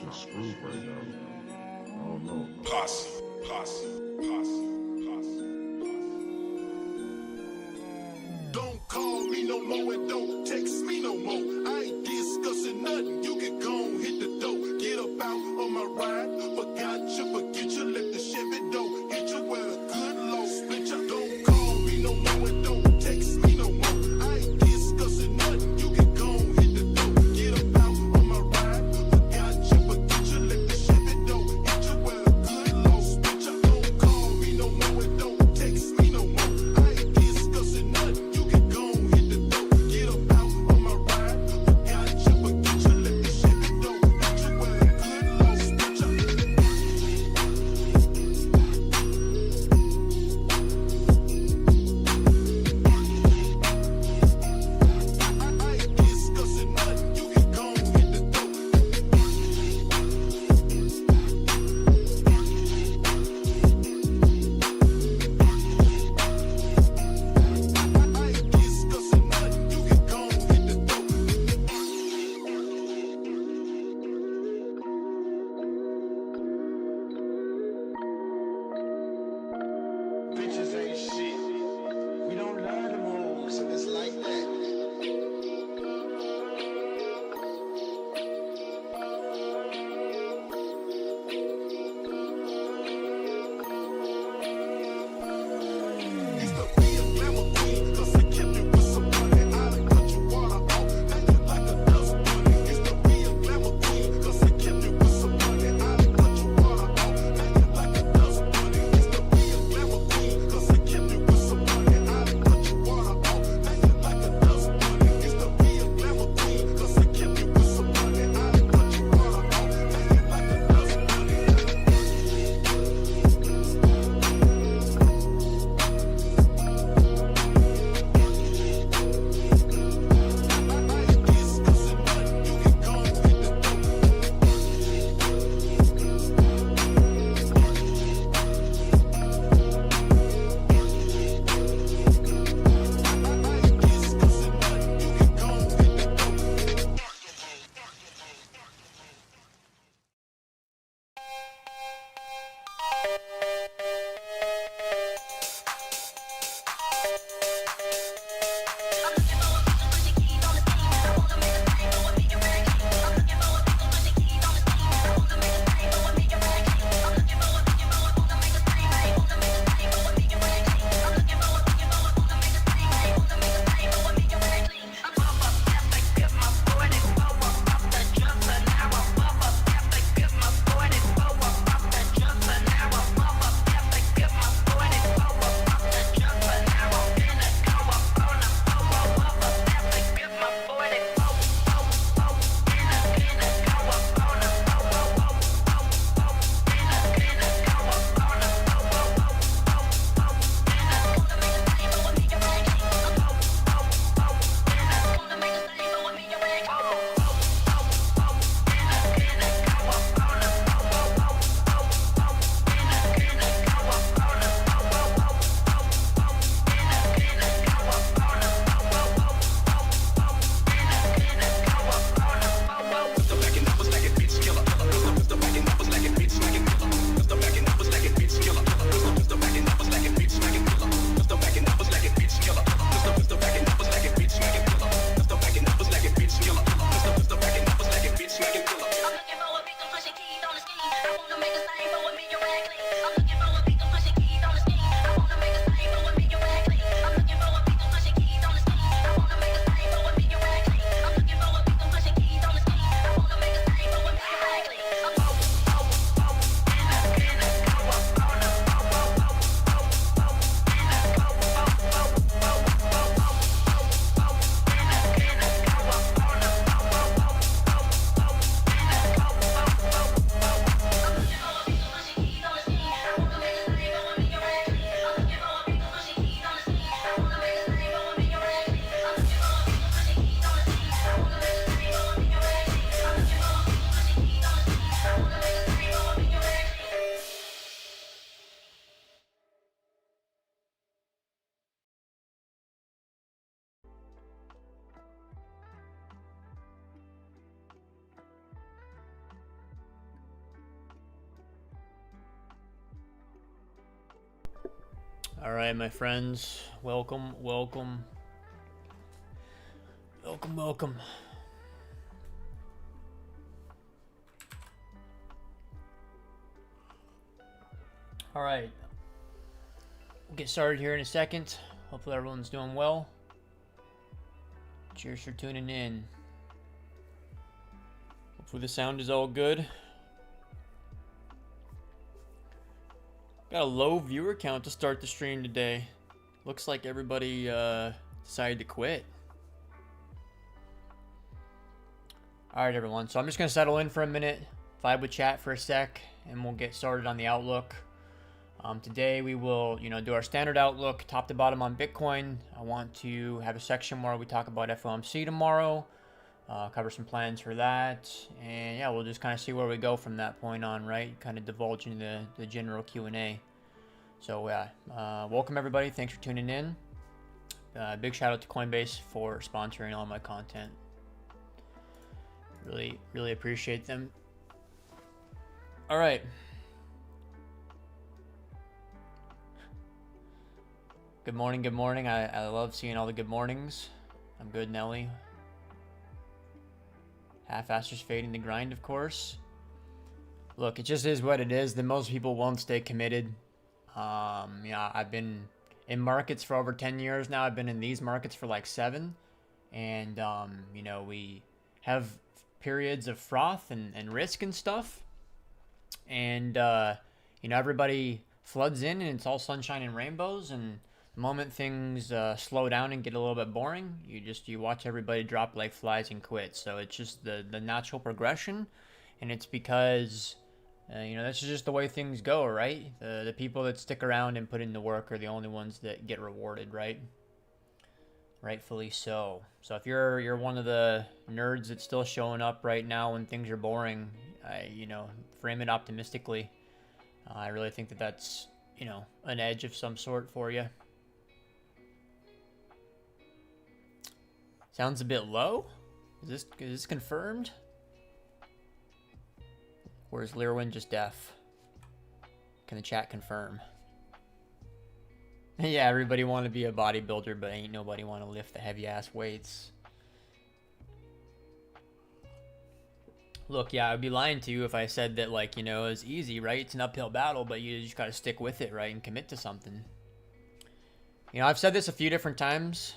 a screw right now. I don't know. Posse, posse, posse, posse, posse. Don't call me no more and don't text me no more. I ain't discussing nothing. You can go and hit the dough. Get up out on my ride. Forget you, let the Chevy dough hit you with a good low split you. Don't call me no more and don't text me no more. I ain't discussing nothing. You can go and hit the dough. Get up out on my ride. Forget you, let the Chevy dough hit you with a good low split you. Don't call me no more and don't text me no more. I ain't discussing nothing. You can go and hit the dough. Get up out on my ride. Forget you, let the Chevy dough hit you with a good low split you. All right, my friends, welcome. All right, we'll get started here in a second. Hopefully everyone's doing well. Cheers for tuning in. Hopefully the sound is all good. Got a low viewer count to start the stream today. Looks like everybody decided to quit. Alright everyone, so I'm just going to settle in for a minute, vibe with chat for a sec, and we'll get started on the outlook. Today we will, do our standard outlook, top to bottom on Bitcoin. I want to have a section where we talk about FOMC tomorrow, cover some plans for that, and yeah, we'll just kind of see where we go from that point on, right? Kind of divulge into the general Q&A. So yeah, welcome everybody. Thanks for tuning in. Big shout out to Coinbase for sponsoring all my content. Really appreciate them. All right. Good morning. I love seeing all the good mornings. I'm good, Nelly. Half-assers fading the grind, of course. Look, it just is what it is. That most people won't stay committed. Yeah, I've been in markets for over 10 years now. I've been in these markets for like 7. And, we have periods of froth and risk and stuff. And, everybody floods in and it's all sunshine and rainbows. And the moment things slow down and get a little bit boring, you watch everybody drop like flies and quit. So it's just the natural progression. And it's because, that's just the way things go, right? The people that stick around and put in the work are the only ones that get rewarded, right? Rightfully so. So if you're one of the nerds that's still showing up right now when things are boring, frame it optimistically. I really think that's, an edge of some sort for you. Sounds a bit low? Is this confirmed? Or is Lirwin just deaf? Can the chat confirm? Yeah, everybody want to be a bodybuilder, but ain't nobody want to lift the heavy ass weights. Look, yeah, I'd be lying to you if I said that, it's easy, right? It's an uphill battle, but you just got to stick with it, right? And commit to something. I've said this a few different times.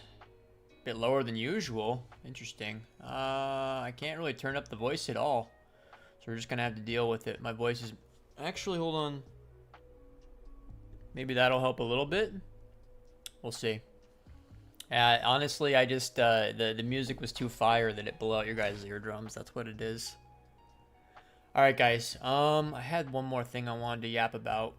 A bit lower than usual. Interesting. I can't really turn up the voice at all. So we're just going to have to deal with it. My voice is... Actually, hold on. Maybe that'll help a little bit. We'll see. Honestly, I just... the music was too fire that it blew out your guys' eardrums. That's what it is. Alright, guys. I had one more thing I wanted to yap about.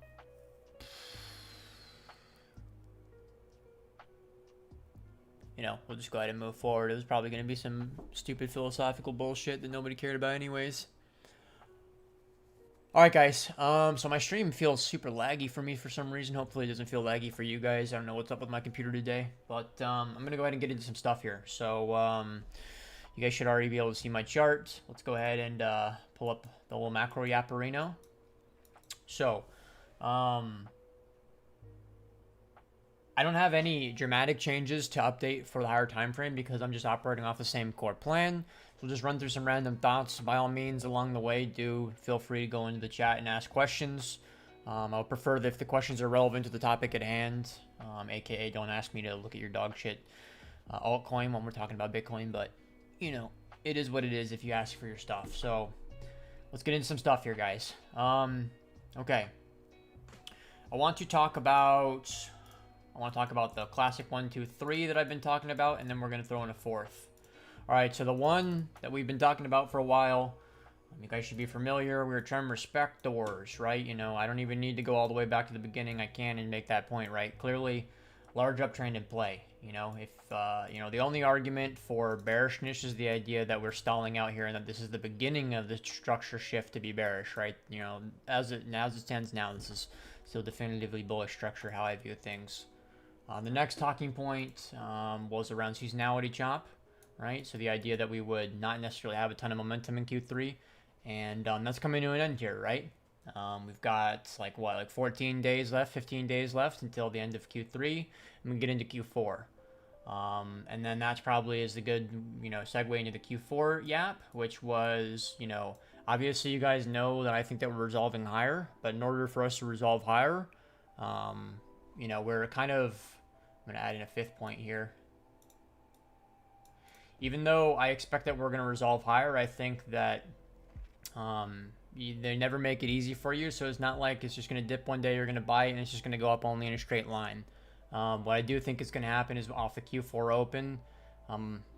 We'll just go ahead and move forward. It was probably going to be some stupid philosophical bullshit that nobody cared about anyways. Alright guys, so my stream feels super laggy for me for some reason. Hopefully it doesn't feel laggy for you guys. I don't know what's up with my computer today. But I'm going to go ahead and get into some stuff here. So you guys should already be able to see my chart. Let's go ahead and pull up the little macro yapperino. So, I don't have any dramatic changes to update for the higher time frame because I'm just operating off the same core plan. So we'll just run through some random thoughts. By all means, along the way, do feel free to go into the chat and ask questions. I'll prefer that if the questions are relevant to the topic at hand, aka don't ask me to look at your dog shit altcoin when we're talking about Bitcoin, but it is what it is if you ask for your stuff. So let's get into some stuff here, guys. Okay. I want to talk about the classic 1, 2, 3 that I've been talking about, and then we're going to throw in a fourth. All right, so the one that we've been talking about for a while, you guys should be familiar. We were trying to respect doors, right? I don't even need to go all the way back to the beginning. I can and make that point, right? Clearly, large uptrend in play. If the only argument for bearishness is the idea that we're stalling out here and that this is the beginning of the structure shift to be bearish, right? As it stands now, this is still definitively bullish structure, how I view things. The next talking point was around seasonality chop, right? So the idea that we would not necessarily have a ton of momentum in Q3, and that's coming to an end here, right? We've got like 14 days left, 15 days left until the end of Q3, and we get into Q4. And then that's probably is a good, segue into the Q4 yap, which was, obviously you guys know that I think that we're resolving higher, but in order for us to resolve higher, we're kind of, I'm going to add in a fifth point here. Even though I expect that we're going to resolve higher, I think that they never make it easy for you. So it's not like it's just going to dip one day, you're going to buy it, and it's just going to go up only in a straight line. What I do think is going to happen is off the Q4 open,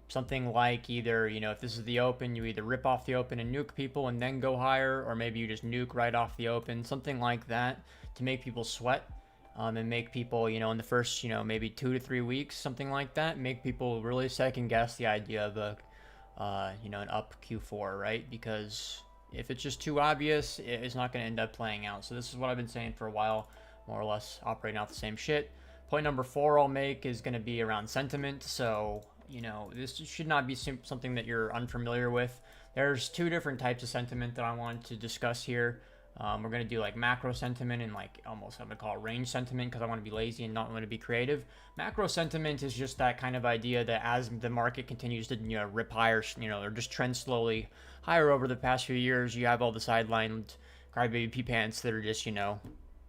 something like either, if this is the open, you either rip off the open and nuke people and then go higher, or maybe you just nuke right off the open, something like that to make people sweat. And make people, in the first, maybe 2 to 3 weeks, something like that, make people really second guess the idea of an up Q4, right? Because if it's just too obvious, it's not going to end up playing out. So this is what I've been saying for a while, more or less operating off the same shit. Point number 4 I'll make is going to be around sentiment. So, this should not be something that you're unfamiliar with. There's 2 different types of sentiment that I want to discuss here. We're going to do like macro sentiment and like almost I'm going to call it range sentiment because I want to be lazy and not want to be creative. Macro sentiment is just that kind of idea that as the market continues to rip higher, or just trend slowly higher over the past few years, you have all the sidelined crybaby pee pants that are just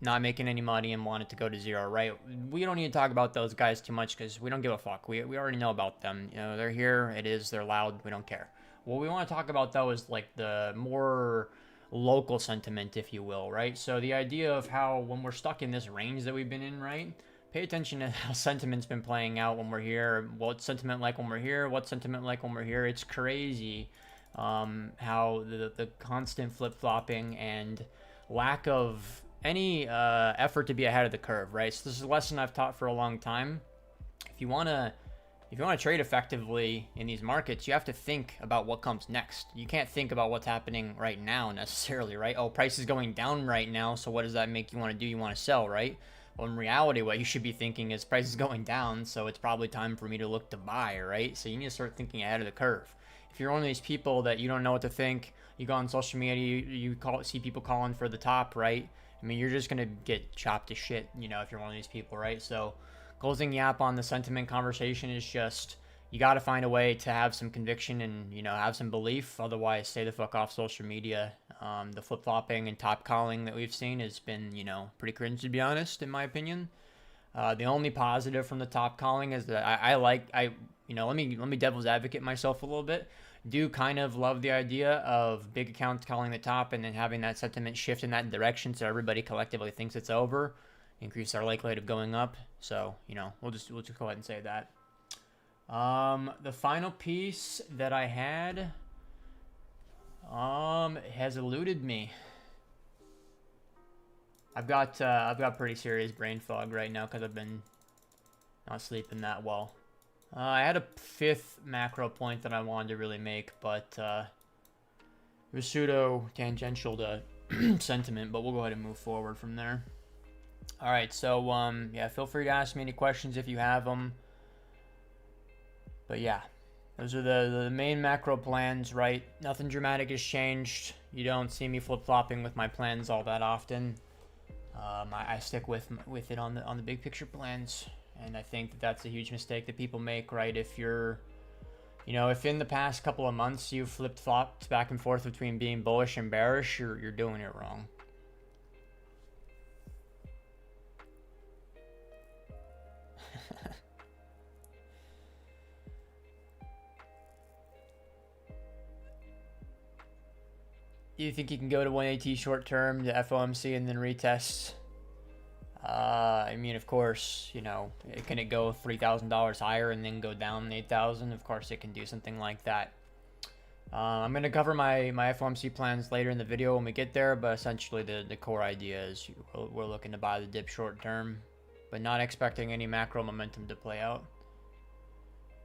not making any money and want it to go to zero, right? We don't need to talk about those guys too much because we don't give a fuck. We already know about them. They're here. They're loud. We don't care. What we want to talk about though is like the more local sentiment, if you will, right? So the idea of how when we're stuck in this range that we've been in, right? Pay attention to how sentiment's been playing out when we're here. What's sentiment like when we're here? What's sentiment like when we're here? It's crazy how the constant flip-flopping and lack of any effort to be ahead of the curve, right? So this is a lesson I've taught for a long time. If you want to trade effectively in these markets, you have to think about what comes next. You can't think about what's happening right now necessarily, right? Oh, price is going down right now, so what does that make you want to do? You want to sell, right? Well, in reality, what you should be thinking is price is going down, so it's probably time for me to look to buy, right? So you need to start thinking ahead of the curve. If you're one of these people that you don't know what to think, you go on social media, you see people calling for the top, right? I mean, you're just going to get chopped to shit, if you're one of these people, right? So closing yap on the sentiment conversation is just, you got to find a way to have some conviction and, have some belief. Otherwise, stay the fuck off social media. The flip-flopping and top calling that we've seen has been, pretty cringe, to be honest, in my opinion. The only positive from the top calling is that let me devil's advocate myself a little bit. Do kind of love the idea of big accounts calling the top and then having that sentiment shift in that direction so everybody collectively thinks it's over, increase our likelihood of going up. So, we'll just go ahead and say that. The final piece that I had has eluded me. I've got pretty serious brain fog right now because I've been not sleeping that well. I had a 5th macro point that I wanted to really make, but it was pseudo tangential to sentiment, but we'll go ahead and move forward from there. All right, so yeah, feel free to ask me any questions if you have them. But yeah, those are the main macro plans, right? Nothing dramatic has changed. You don't see me flip-flopping with my plans all that often. I stick with it on the big picture plans. And I think that that's a huge mistake that people make, right? If you're, if in the past couple of months you've flip-flopped back and forth between being bullish and bearish, you're doing it wrong. You think you can go to 180 short term to FOMC and then retest? I mean, of course, can it go $3,000 higher and then go down 8,000? Of course it can do something like that. I'm going to cover my FOMC plans later in the video when we get there, but essentially the core idea is we're looking to buy the dip short term, but not expecting any macro momentum to play out.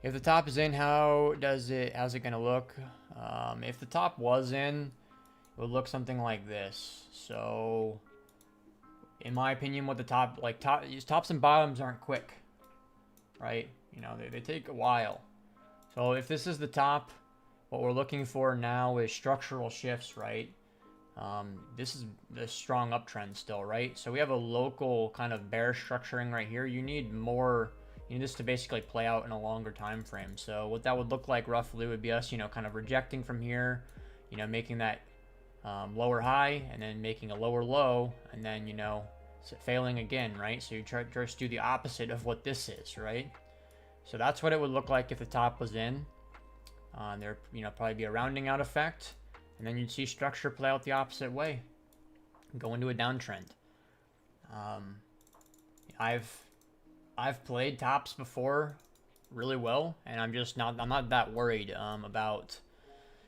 If the top is in, how's it going to look? If the top was in, it would look something like this. So in my opinion, what the tops and bottoms aren't quick, right? They take a while. So if this is the top, what we're looking for now is structural shifts, right? This is a strong uptrend still, right? So we have a local kind of bear structuring right here. You need more, you need this to basically play out in a longer time frame. So what that would look like roughly would be us, you know, kind of rejecting from here, you know, making that lower high and then making a lower low and then, you know, failing again, right? So you try to do the opposite of what this is, right? So that's what it would look like if the top was in. There, you know, probably be a rounding out effect, and then you'd see structure play out the opposite way, go into a downtrend. I've played tops before really well, and I'm not that worried about,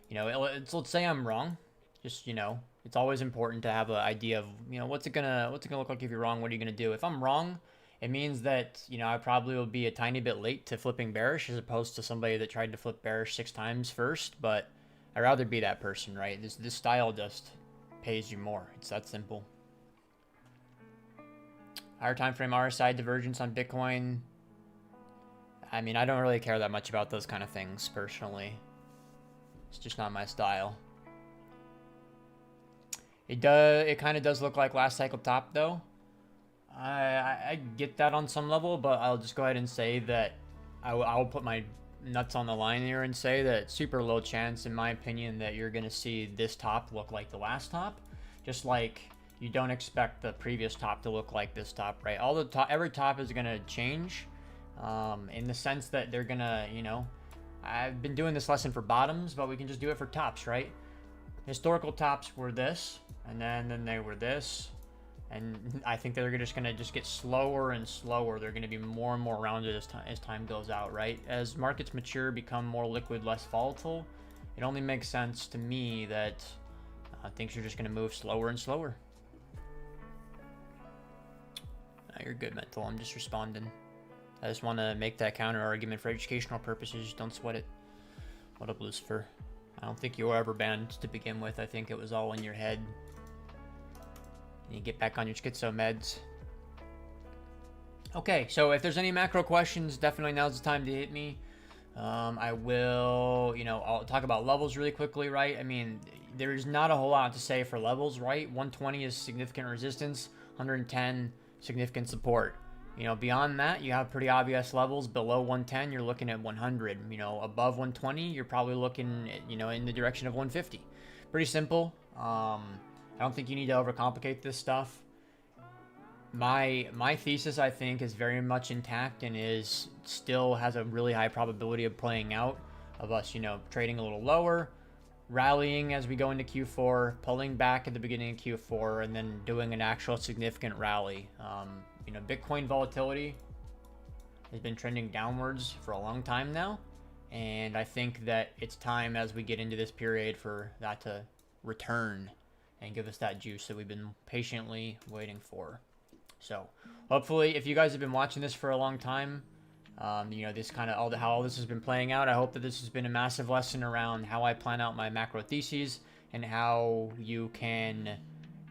you know, let's say I'm wrong. Just, you know, it's always important to have an idea of, you know, what's it gonna look like if you're wrong? What are you gonna do? If I'm wrong, it means that, you know, I probably will be a tiny bit late to flipping bearish as opposed to somebody that tried to flip bearish 6 times first. But I'd rather be that person, right? This style just pays you more. It's that simple. Higher time frame RSI divergence on Bitcoin. I mean, I don't really care that much about those kind of things personally. It's just not my style. It kind of does look like last cycle top though. I get that on some level, but I'll just go ahead and say that I will put my nuts on the line here and say that super low chance, in my opinion, that you're going to see this top look like the last top. Just like you don't expect the previous top to look like this top, right? Every top is going to change in the sense that they're going to, you know, I've been doing this lesson for bottoms, but we can just do it for tops, right? Historical tops were this, and then they were this. And I think they're just going to get slower and slower. They're going to be more and more rounded as time goes out, right? As markets mature, become more liquid, less volatile, it only makes sense to me that things are just going to move slower and slower. You're good, Mental. I'm just responding. I just want to make that counter argument for educational purposes. Don't sweat it. What up, Lucifer? I don't think you were ever banned to begin with. I think it was all in your head. You get back on your schizo meds. Okay, so if there's any macro questions, definitely now's the time to hit me. I will, you know, I'll talk about levels really quickly, right? I mean, there's not a whole lot to say for levels, right? 120 is significant resistance, 110 significant support. You know, beyond that, you have pretty obvious levels. Below 110, you're looking at 100. You know, above 120, you're probably looking at, you know, in the direction of 150. Pretty simple. I don't think you need to overcomplicate this stuff. My thesis, I think, is very much intact and still has a really high probability of playing out, of us, you know, trading a little lower, rallying as we go into Q4, pulling back at the beginning of Q4, and then doing an actual significant rally. You know, Bitcoin volatility has been trending downwards for a long time now, and I think that it's time as we get into this period for that to return and give us that juice that we've been patiently waiting for. So hopefully, if you guys have been watching this for a long time, you know, this kind of how all this has been playing out, I hope that this has been a massive lesson around how I plan out my macro theses and how you can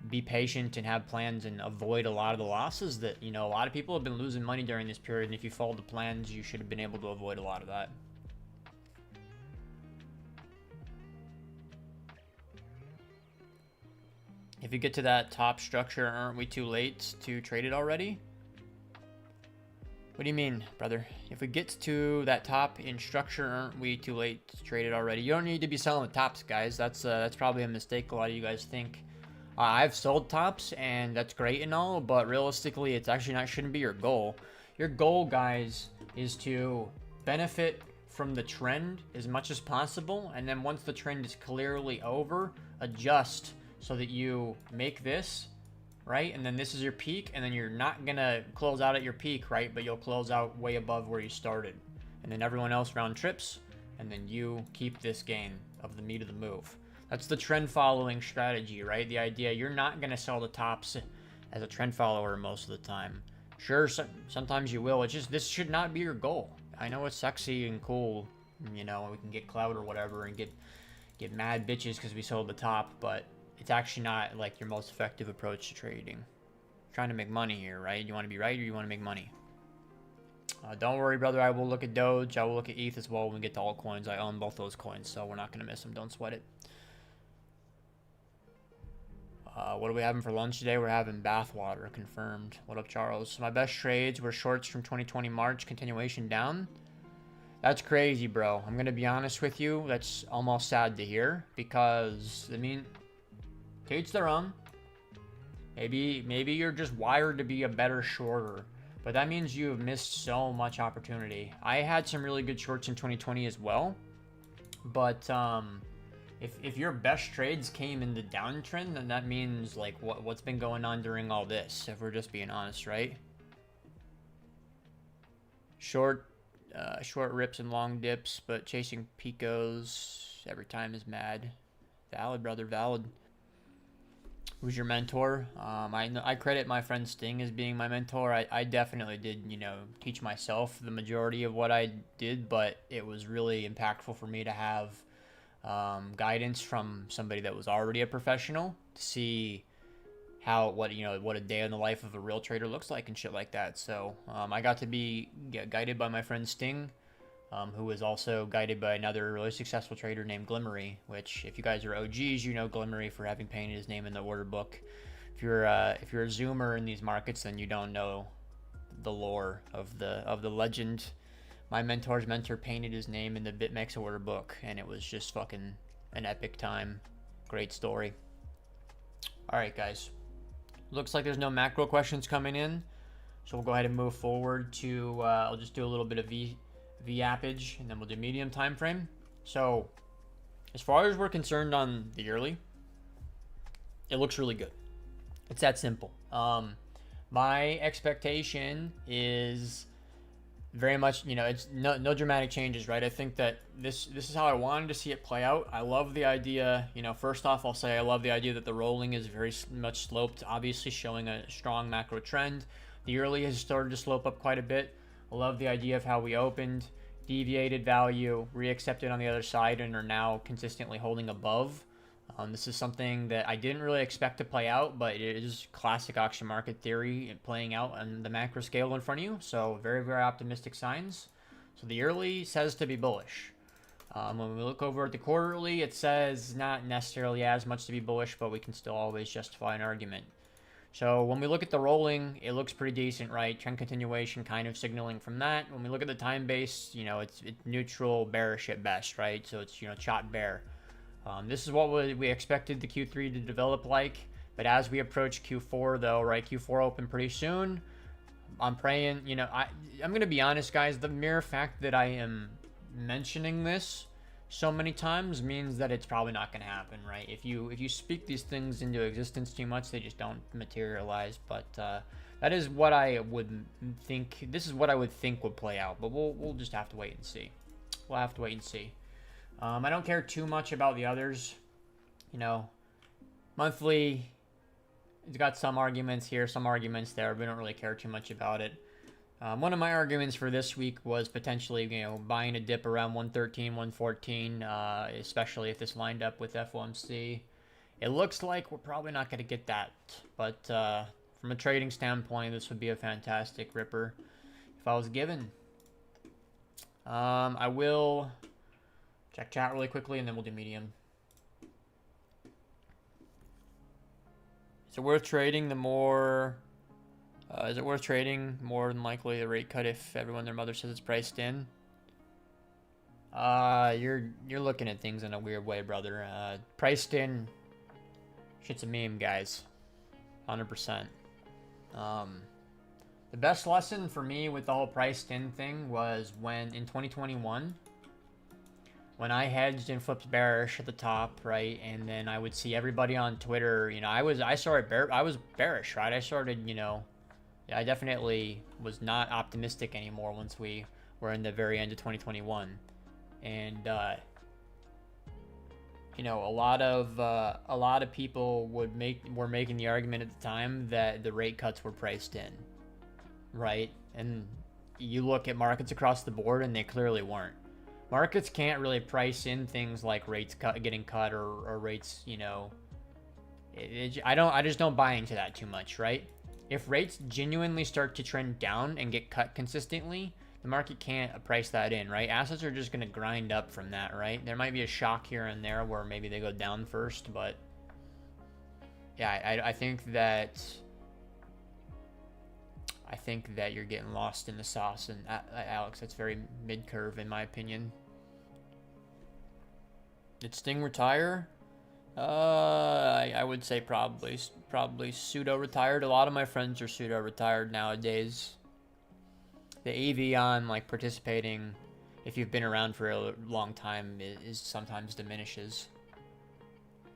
be patient and have plans and avoid a lot of the losses that, you know, a lot of people have been losing money during this period, and if you followed the plans, you should have been able to avoid a lot of that. If you get to that top structure, aren't we too late to trade it already? What do you mean, brother? If we get to that top in structure, aren't we too late to trade it already? You don't need to be selling the tops, guys. That's probably a mistake a lot of you guys think. I've sold tops, and that's great and all, but realistically, it's actually shouldn't be your goal. Your goal, guys, is to benefit from the trend as much as possible, and then once the trend is clearly over, adjust so that you make this, right? And then this is your peak, and then you're not gonna close out at your peak, right? But you'll close out way above where you started. And then everyone else round trips, and then you keep this gain of the meat of the move. That's the trend following strategy, right? The idea, you're not gonna sell the tops as a trend follower most of the time. Sure, sometimes you will. It's just, this should not be your goal. I know it's sexy and cool, you know, we can get clout or whatever and get mad bitches because we sold the top, but it's actually not like your most effective approach to trading. You're trying to make money here, right? You want to be right or you want to make money? Don't worry, brother. I will look at Doge. I will look at ETH as well when we get to altcoins. I own both those coins, so we're not going to miss them. Don't sweat it. What are we having for lunch today? We're having bathwater, confirmed. What up, Charles? My best trades were shorts from 2020 March, continuation down. That's crazy, bro. I'm going to be honest with you. That's almost sad to hear because, I mean, to each their own. Maybe you're just wired to be a better shorter, but that means you have missed so much opportunity. I had some really good shorts in 2020 as well, but if your best trades came in the downtrend, then that means like what's been going on during all this, if we're just being honest, right? Short rips and long dips, but chasing picos every time is mad. Valid, brother, valid. Who's your mentor? I credit my friend Sting as being my mentor. I definitely did, teach myself the majority of what I did, but it was really impactful for me to have guidance from somebody that was already a professional to see what a day in the life of a real trader looks like and shit like that. So I got to be guided by my friend Sting, who was also guided by another really successful trader named Glimmery, which if you guys are OGs, you know Glimmery for having painted his name in the order book. If you're a zoomer in these markets, then you don't know the lore of the legend. My mentor's mentor painted his name in the BitMEX order book, and it was just fucking an epic time. Great story. All right, guys. Looks like there's no macro questions coming in, so we'll go ahead and move forward to. I'll just do a little bit of VAppage, and then we'll do medium time frame. So, as far as we're concerned on the yearly, it looks really good. It's that simple. My expectation is very much, it's no dramatic changes, right? I think that this is how I wanted to see it play out. I love the idea, first off, I'll say I love the idea that the rolling is very much sloped, obviously showing a strong macro trend. The yearly has started to slope up quite a bit. I love the idea of how we opened, deviated value, reaccepted on the other side, and are now consistently holding above. This is something that I didn't really expect to play out, but it is classic auction market theory playing out on the macro scale in front of you. So very, very optimistic signs. So the yearly says to be bullish. When we look over at the quarterly, it says not necessarily as much to be bullish, but we can still always justify an argument. So when we look at the rolling, it looks pretty decent, right? Trend continuation kind of signaling from that. When we look at the time base, it's neutral, bearish at best, right? So it's, chop bear. This is what we expected the Q3 to develop like, but as we approach Q4 though, right? Q4 open pretty soon. I'm praying, I'm going to be honest, guys, the mere fact that I am mentioning this so many times means that it's probably not going to happen, right? If you speak these things into existence too much, they just don't materialize. But that is what I would think. This is what I would think would play out. But we'll just have to wait and see. We'll have to wait and see. I don't care too much about the others. Monthly, it's got some arguments here, some arguments there. We don't really care too much about it. One of my arguments for this week was potentially, buying a dip around 113, 114, especially if this lined up with FOMC. It looks like we're probably not going to get that, but from a trading standpoint, this would be a fantastic ripper if I was given. I will check chat really quickly, and then we'll do medium. Is it worth trading the more... is it worth trading more than likely the rate cut if everyone and their mother says it's priced in? You're looking at things in a weird way, brother. Priced in, shit's a meme, guys. 100%. The best lesson for me with the whole priced in thing was when in 2021, when I hedged and flipped bearish at the top, right, and then I would see everybody on Twitter. I was bearish, right? I started, I definitely was not optimistic anymore once we were in the very end of 2021, and a lot of people were making the argument at the time that the rate cuts were priced in, right? And you look at markets across the board, and they clearly weren't. Markets can't really price in things like rates getting cut or rates, I just don't buy into that too much, right? If rates genuinely start to trend down and get cut consistently, the market can't price that in, right? Assets are just going to grind up from that, right? There might be a shock here and there where maybe they go down first, but yeah, I think that you're getting lost in the sauce, and Alex, that's very mid curve in my opinion. Did Sting retire? I would say probably pseudo retired. A lot of my friends are pseudo retired nowadays. The AV on like participating, if you've been around for a long time, is sometimes diminishes.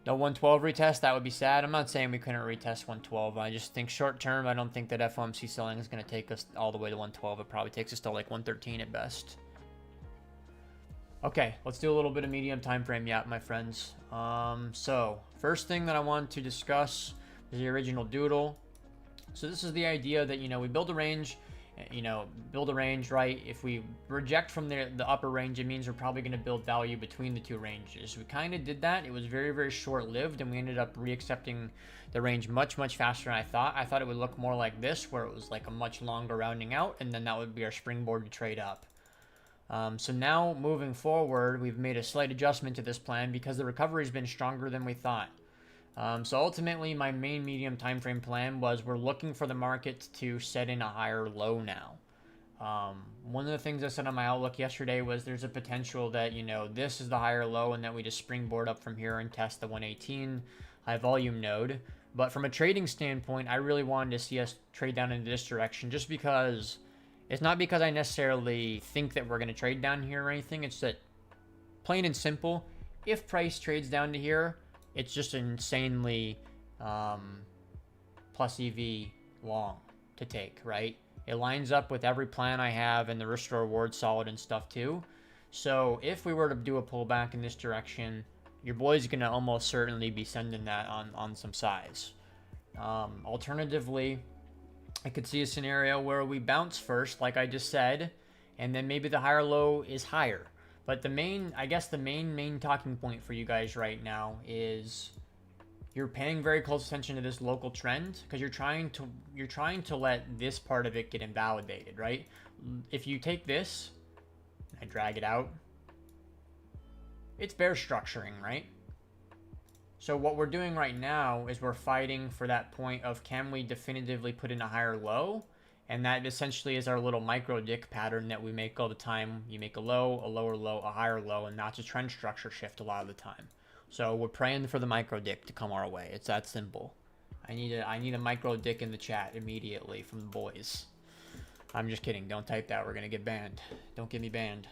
No 112 retest, that would be sad. I'm not saying we couldn't retest 112. I just think short term, I don't think that FOMC selling is going to take us all the way to 112. It probably takes us to like 113 at best. Okay, let's do a little bit of medium time frame yap, my friends. So first thing that I want to discuss is the original doodle. So this is the idea that, you know, we build a range, right? If we reject from the upper range, it means we're probably going to build value between the two ranges. We kind of did that. It was very, very short-lived, and we ended up reaccepting the range much, much faster than I thought. I thought it would look more like this, where it was like a much longer rounding out, and then that would be our springboard to trade up. So now moving forward, we've made a slight adjustment to this plan because the recovery has been stronger than we thought. So ultimately, my main medium time frame plan was we're looking for the market to set in a higher low now. One of the things I said on my outlook yesterday was there's a potential that, you know, this is the higher low and that we just springboard up from here and test the 118 high volume node. But from a trading standpoint, I really wanted to see us trade down in this direction just because it's not because I necessarily think that we're going to trade down here or anything. It's that plain and simple, if price trades down to here, it's just insanely plus EV long to take, right? It lines up with every plan I have, and the risk to reward solid and stuff too. So if we were to do a pullback in this direction, your boy's gonna almost certainly be sending that on some size. Alternatively, I could see a scenario where we bounce first, like I just said, and then maybe the higher low is higher. But the main talking point for you guys right now is you're paying very close attention to this local trend because you're trying to let this part of it get invalidated, right? If you take this, I drag it out, it's bear structuring, right? So what we're doing right now is we're fighting for that point of can we definitively put in a higher low? And that essentially is our little micro dick pattern that we make all the time. You make a low, a lower low, a higher low, and that's a trend structure shift a lot of the time. So we're praying for the micro dick to come our way. It's that simple. I need a micro dick in the chat immediately from the boys. I'm just kidding. Don't type that. We're gonna get banned. Don't get me banned.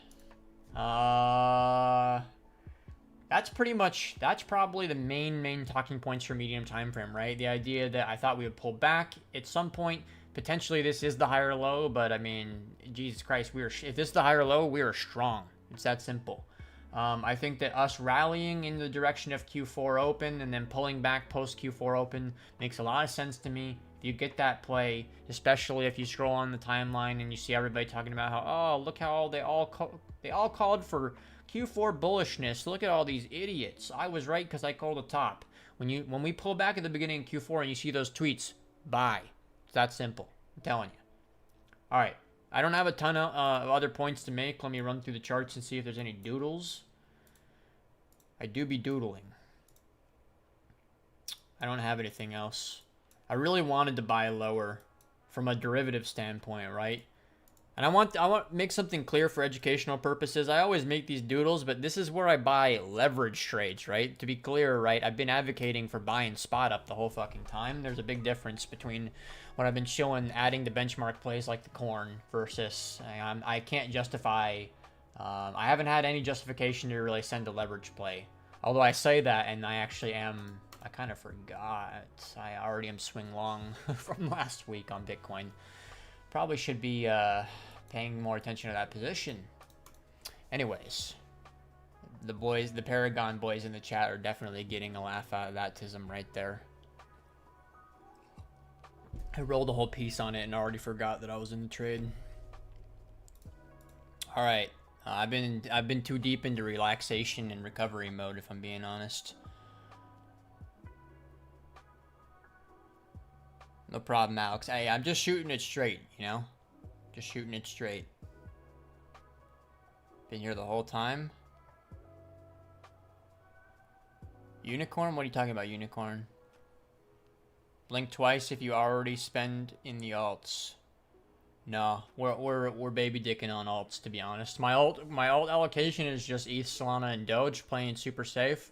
That's probably the main talking points for medium time frame, right? The idea that I thought we would pull back at some point. Potentially this is the higher low, but I mean, Jesus Christ, if this is the higher low, we are strong. It's that simple. I think that us rallying in the direction of Q4 open and then pulling back post Q4 open makes a lot of sense to me. If you get that play, especially if you scroll on the timeline and you see everybody talking about how, oh, look how they all called for Q4 bullishness. Look at all these idiots. I was right because I called a top. When we pull back at the beginning of Q4 and you see those tweets, buy. It's that simple. I'm telling you. All right. I don't have a ton of other points to make. Let me run through the charts and see if there's any doodles. I do be doodling. I don't have anything else. I really wanted to buy lower from a derivative standpoint, right? And I want to make something clear for educational purposes. I always make these doodles, but this is where I buy leverage trades, right? To be clear, right? I've been advocating for buying spot up the whole fucking time. There's a big difference between what I've been showing adding the benchmark plays like the corn versus I can't justify. I haven't had any justification to really send a leverage play. Although I say that, and I actually am. I kind of forgot. I already am swing long from last week on Bitcoin. Probably should be paying more attention to that position. Anyways, the Paragon boys in the chat are definitely getting a laugh out of that tism right there. I rolled a whole piece on it and already forgot that I was in the trade. All right, I've been too deep into relaxation and recovery mode, if I'm being honest. No problem, Alex. Hey, I'm just shooting it straight, you know? Just shooting it straight. Been here the whole time. Unicorn? What are you talking about, unicorn? Blink twice if you already spend in the alts. No, we're baby dicking on alts, to be honest. My alt allocation is just ETH, Solana, and Doge, playing super safe.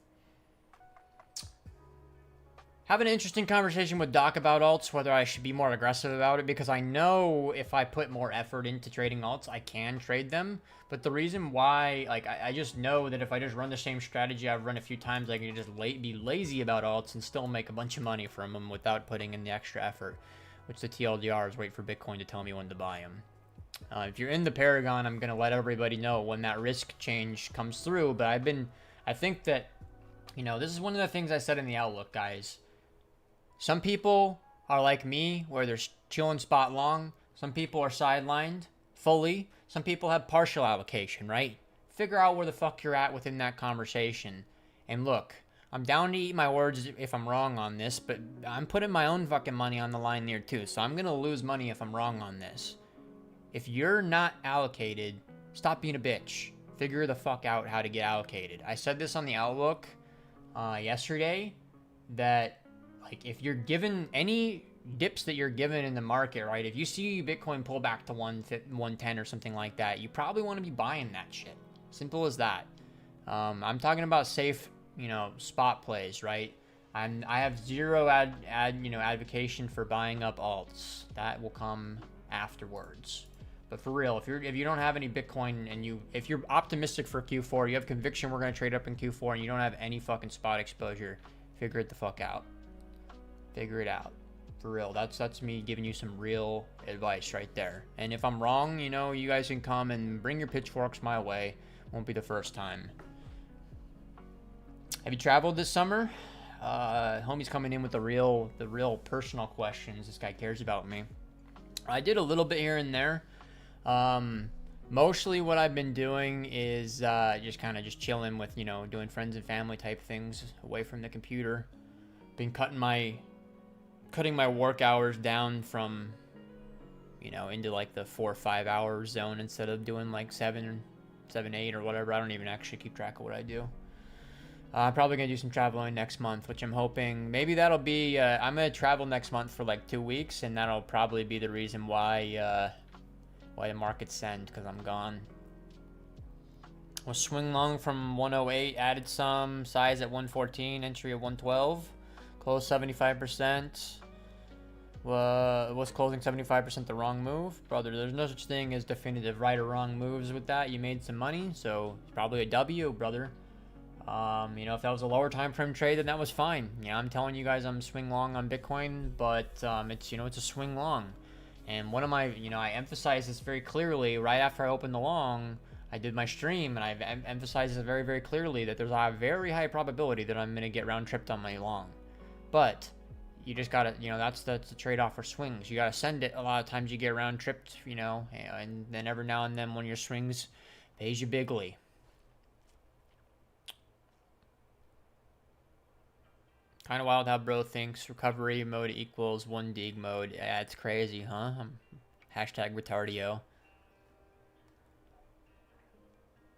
Have an interesting conversation with Doc about alts, whether I should be more aggressive about it, because I know if I put more effort into trading alts, I can trade them. But the reason why, like, I just know that if I just run the same strategy I've run a few times, I can just be lazy about alts and still make a bunch of money from them without putting in the extra effort. Which the TLDR is wait for Bitcoin to tell me when to buy them. If you're in the Paragon, I'm going to let everybody know when that risk change comes through. But I think that, you know, this is one of the things I said in the Outlook, guys. Some people are like me, where they're chilling spot long. Some people are sidelined fully. Some people have partial allocation, right? Figure out where the fuck you're at within that conversation. And look, I'm down to eat my words if I'm wrong on this, but I'm putting my own fucking money on the line there too, so I'm going to lose money if I'm wrong on this. If you're not allocated, stop being a bitch. Figure the fuck out how to get allocated. I said this on the Outlook yesterday, that like if you're given any dips that you're given in the market, right? If you see Bitcoin pull back to 110 or something like that, you probably want to be buying that shit. Simple as that. I'm talking about safe, you know, spot plays, right? I have zero advocation for buying up alts. That will come afterwards. But for real, if you don't have any Bitcoin and if you're optimistic for Q4, you have conviction we're gonna trade up in Q4, and you don't have any fucking spot exposure, figure it the fuck out. Figure it out. For real. That's me giving you some real advice right there. And if I'm wrong, you know, you guys can come and bring your pitchforks my way. Won't be the first time. Have you traveled this summer? Homie's coming in with the real personal questions. This guy cares about me. I did a little bit here and there. Mostly what I've been doing is just chilling with, you know, doing friends and family type things away from the computer. Been cutting my work hours down from, you know, into like the 4 or 5 hour zone instead of doing like 7, 8 or whatever. I don't even actually keep track of what I do. I'm probably going to do some traveling next month, which I'm hoping, maybe that'll be, I'm going to travel next month for like 2 weeks, and that'll probably be the reason why the markets send, because I'm gone. We'll swing long from 108, added some, size at 114, entry at 112, close 75%. Was closing 75% the wrong move? Brother, there's no such thing as definitive right or wrong moves with that. You made some money, so it's probably a W, brother. You know, if that was a lower time frame trade, then that was fine. Yeah, I'm telling you guys I'm swing long on Bitcoin, but it's, you know, it's a swing long. And one of my, you know, I emphasized this very clearly right after I opened the long. I did my stream, and I've emphasized this very, very clearly that there's a very high probability that I'm going to get round tripped on my long. But you just gotta, you know, that's the trade-off for swings. You gotta send it. A lot of times you get round tripped, you know, and then every now and then one of your swings pays you bigly. Kind of wild how bro thinks recovery mode equals 1 dig mode. Yeah, it's crazy, huh? Hashtag retardio.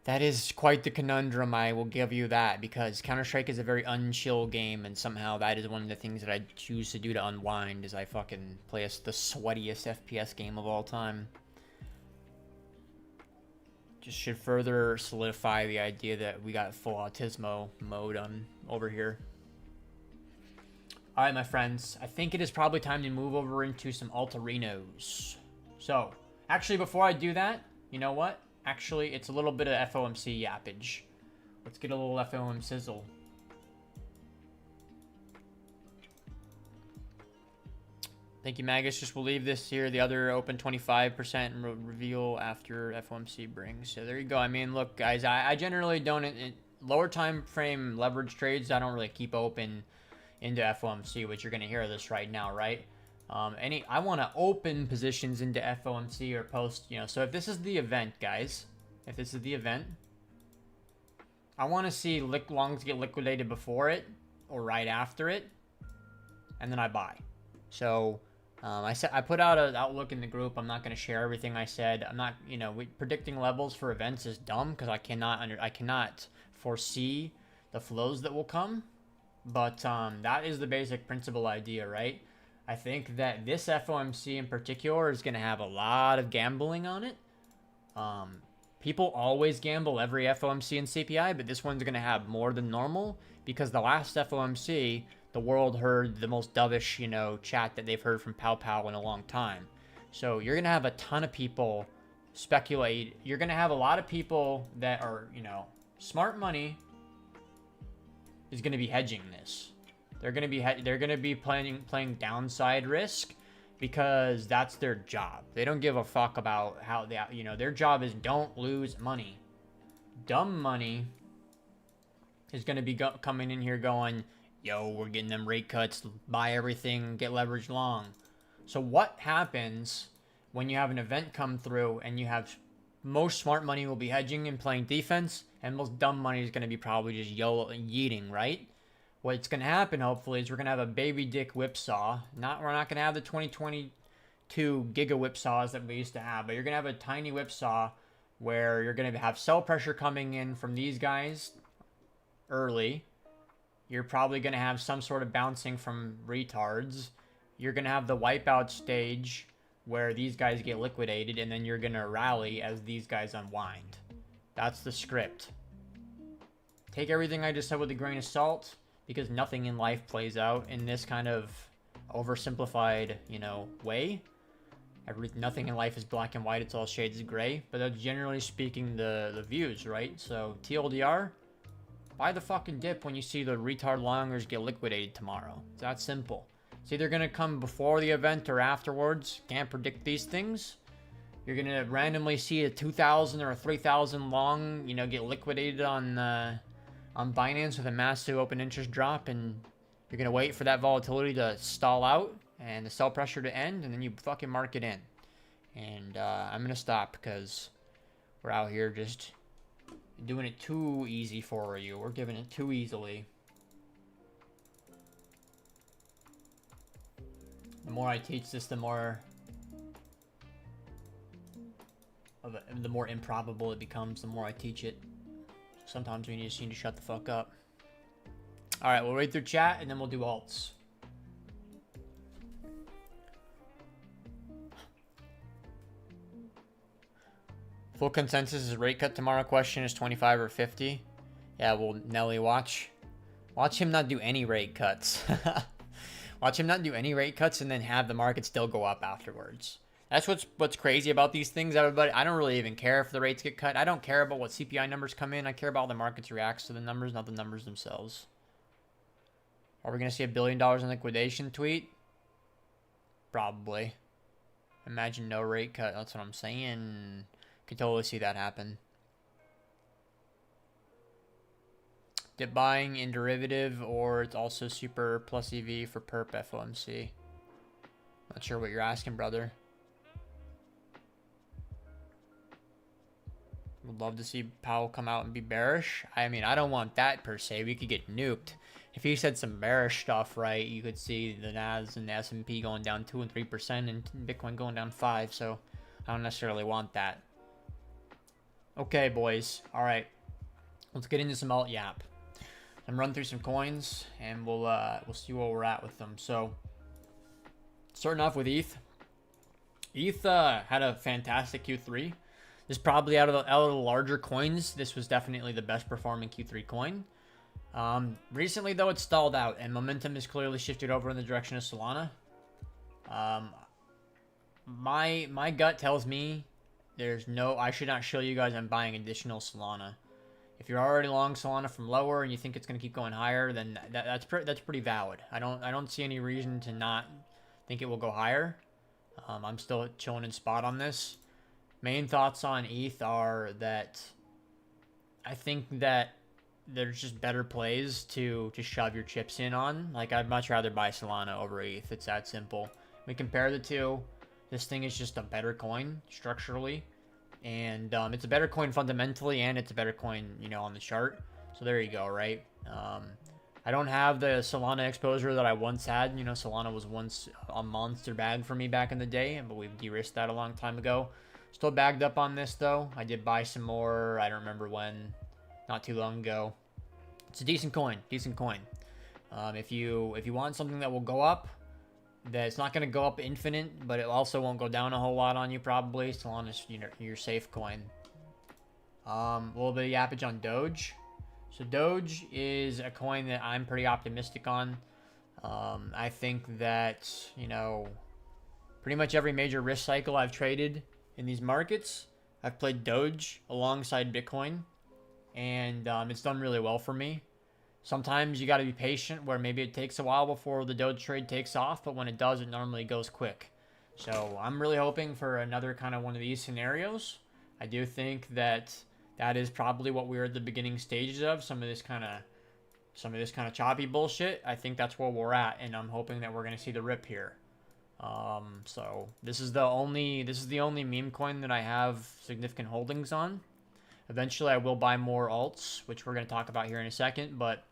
That is quite the conundrum, I will give you that, because Counter-Strike is a very unchill game, and somehow that is one of the things that I choose to do to unwind, is I fucking play the sweatiest FPS game of all time. Just should further solidify the idea that we got full autismo mode on over here. Alright, my friends, I think it is probably time to move over into some Altarinos. So, actually, before I do that, you know what? Actually, it's a little bit of FOMC yappage. Let's get a little FOM sizzle. Thank you, Magus. Just will leave this here. The other open 25% reveal after FOMC brings. So there you go. I mean, look, guys, I generally don't... lower time frame leverage trades, I don't really keep open into FOMC, which you're going to hear this right now, right? I want to open positions into FOMC or post, you know, so if this is the event, guys, if this is the event, I want to see longs get liquidated before it or right after it, and then I buy. So I put out an outlook in the group. I'm not going to share everything I said. I'm not, you know, predicting levels for events is dumb, because I cannot foresee the flows that will come. But that is the basic principle idea, right? I think that this FOMC in particular is going to have a lot of gambling on it. People always gamble every FOMC and CPI, but this one's going to have more than normal because the last FOMC, the world heard the most dovish, chat that they've heard from Pow Pow in a long time. So you're going to have a ton of people speculate. You're going to have a lot of people that are, smart money is going to be hedging this. They're going to be playing downside risk because that's their job. They don't give a fuck about how they, their job is don't lose money. Dumb money is going to be coming in here going, yo, we're getting them rate cuts, buy everything, get leverage long. So what happens when you have an event come through and you have most smart money will be hedging and playing defense, and most dumb money is going to be probably just yeeting, right? What's going to happen, hopefully, is we're going to have a baby dick whipsaw. We're not going to have the 2022 giga whipsaws that we used to have, but you're going to have a tiny whipsaw where you're going to have sell pressure coming in from these guys early. You're probably going to have some sort of bouncing from retards. You're going to have the wipeout stage where these guys get liquidated, and then you're going to rally as these guys unwind. That's the script. Take everything I just said with a grain of salt, because nothing in life plays out in this kind of oversimplified, way. Nothing in life is black and white, it's all shades of gray, but that's generally speaking the views, right? So TLDR, buy the fucking dip when you see the retard longers get liquidated tomorrow. It's that simple. It's either going to come before the event or afterwards. Can't predict these things. You're going to randomly see a 2,000 or a 3,000 long, get liquidated on Binance with a massive open interest drop, and you're going to wait for that volatility to stall out and the sell pressure to end, and then you fucking mark it in. And I'm going to stop because we're out here just doing it too easy for you. We're giving it too easily. The more I teach this, the more improbable it becomes, the more I teach it. Sometimes we just need to shut the fuck up. Alright, we'll read through chat and then we'll do alts. Full consensus is rate cut tomorrow. Question is 25 or 50. Yeah, well, Nelly, watch him not do any rate cuts. Watch him not do any rate cuts and then have the market still go up afterwards. That's what's crazy about these things, everybody. I don't really even care if the rates get cut. I don't care about what CPI numbers come in. I care about how the markets reacts to the numbers, not the numbers themselves. Are we going to see $1 billion in liquidation tweet? Probably. Imagine no rate cut. That's what I'm saying. Could totally see that happen. Dip buying in derivative, or it's also super plus EV for perp FOMC. Not sure what you're asking, brother. Would love to see Powell come out and be bearish. I mean, I don't want that per se. We could get nuked. If he said some bearish stuff, right, you could see the Nas and the S&P going down 2 and 3% and Bitcoin going down 5%. So I don't necessarily want that. Okay, boys. All right. Let's get into some alt yap. I'm run through some coins and we'll see where we're at with them. So starting off with ETH. ETH had a fantastic Q3. This is probably out of the larger coins. This was definitely the best performing Q3 coin. Recently though, it stalled out and momentum has clearly shifted over in the direction of Solana. My gut tells me I should not show you guys I'm buying additional Solana. If you're already long Solana from lower and you think it's going to keep going higher, then that's pretty valid. I don't see any reason to not think it will go higher. I'm still chilling in spot on this. Main thoughts on ETH are that I think that there's just better plays to shove your chips in on. Like, I'd much rather buy Solana over ETH. It's that simple. We compare the two. This thing is just a better coin structurally. And it's a better coin fundamentally, and it's a better coin, on the chart. So there you go, right? I don't have the Solana exposure that I once had. Solana was once a monster bag for me back in the day, but we've de-risked that a long time ago. Still bagged up on this, though. I did buy some more. I don't remember when. Not too long ago. It's a decent coin. If you want something that will go up, that it's not going to go up infinite, but it also won't go down a whole lot on you probably, so long as you're safe coin. A little bit of yappage on Doge. So Doge is a coin that I'm pretty optimistic on. I think that, pretty much every major risk cycle I've traded in these markets, I've played Doge alongside Bitcoin, and it's done really well for me. Sometimes you got to be patient, where maybe it takes a while before the Doge trade takes off, but when it does, it normally goes quick. So I'm really hoping for another kind of one of these scenarios. I do think that is probably what we're at the beginning stages of, some of this kind of choppy bullshit. I think that's where we're at, and I'm hoping that we're going to see the rip here. So this is the only meme coin that I have significant holdings on. Eventually I will buy more alts, which we're going to talk about here in a second, but